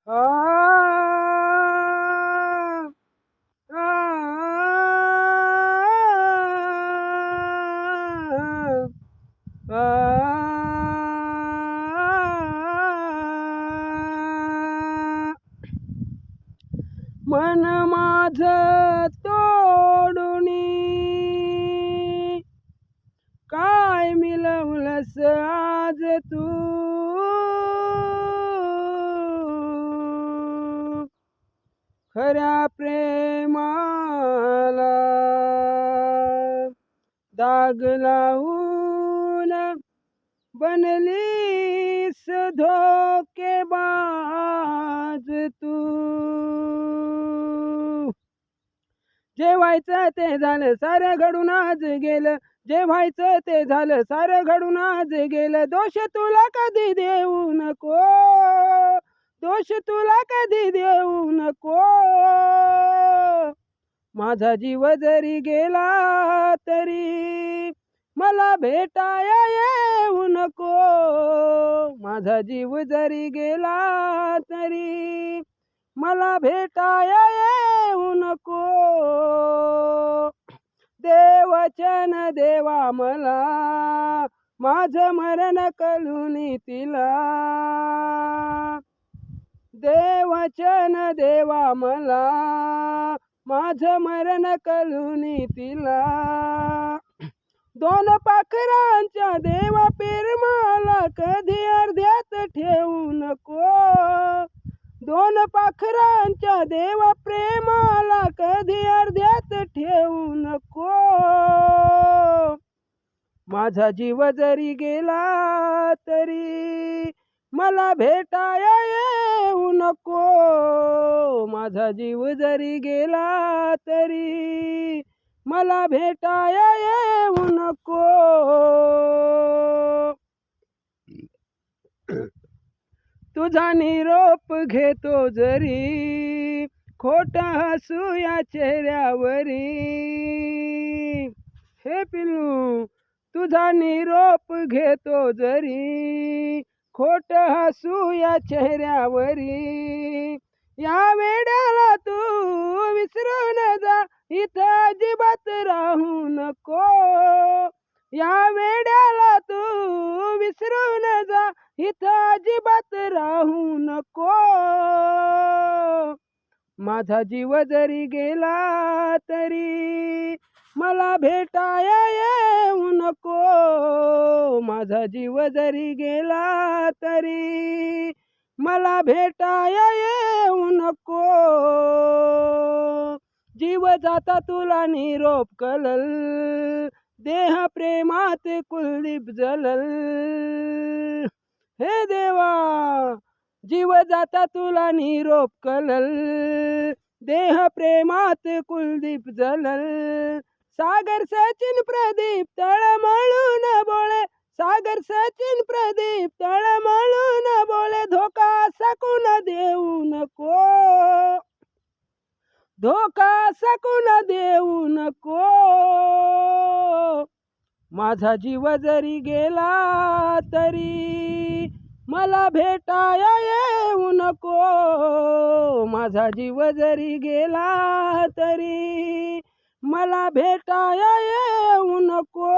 आ, आ, मन माझ तोडुनी काय मिळवलंस आज तू खऱ्या प्रेमाला दाग लावून बनलीस धोकेबाज तू जे व्हायचं ते झालं सारं घडून आज गेलं जे व्हायचं ते झालं सारं घडून आज गेलं दोष तुला कधी देऊ नको दोष तुला कधी देऊ नको माझा जीव जरी गेला तरी मला भेटाया येऊ नको माझा जीव जरी गेला तरी मला भेटाया येऊ नको देवचन देवा मला माझं मरण कळून तिला देवचन देवा मला माझं मरण कळून तिला दोन पाखरांच्या देवा पेरमाला कधी अर्ध्यात ठेवू नको दोन पाखरांच्या देवा प्रेमाला कधी अर्ध्यात ठेवू नको माझा जीव जरी गेला तरी मला भेटाया येऊ नको माझा जीव जरी गेला तरी मला भेटाया येऊ नको तुझा निरोप घेतो जरी खोट हसू या चेहऱ्यावरी हे पिल्लू तुझा निरोप घेतो जरी खोट हसू या चेहऱ्यावरी या वेड्याला तू विसरून जा इथं अजिबात राहू नको या वेड्याला तू विसरून जा इथं अजिबात राहू नको माझा जीव जरी गेला तरी मला भेटाया येऊ नको माझा जीव जरी गेला तरी मला भेटाया येऊ नको जीव जाता तुला निरोप कळल देह प्रेमात कुलदीप जलल हे देवा जीव जाता तुला निरोप कळल देह प्रेमात कुलदीप जलल सागर सचिन प्रदीप तळमळून बोले सागर सचिन प्रदीप तळमळून बोले धोका सकून देऊ नको धोका सकून देऊ नको माझा जीव जरी गेला तरी मला भेटाया येऊ नको माझा जीव जरी गेला तरी मला भेटाया येऊ नको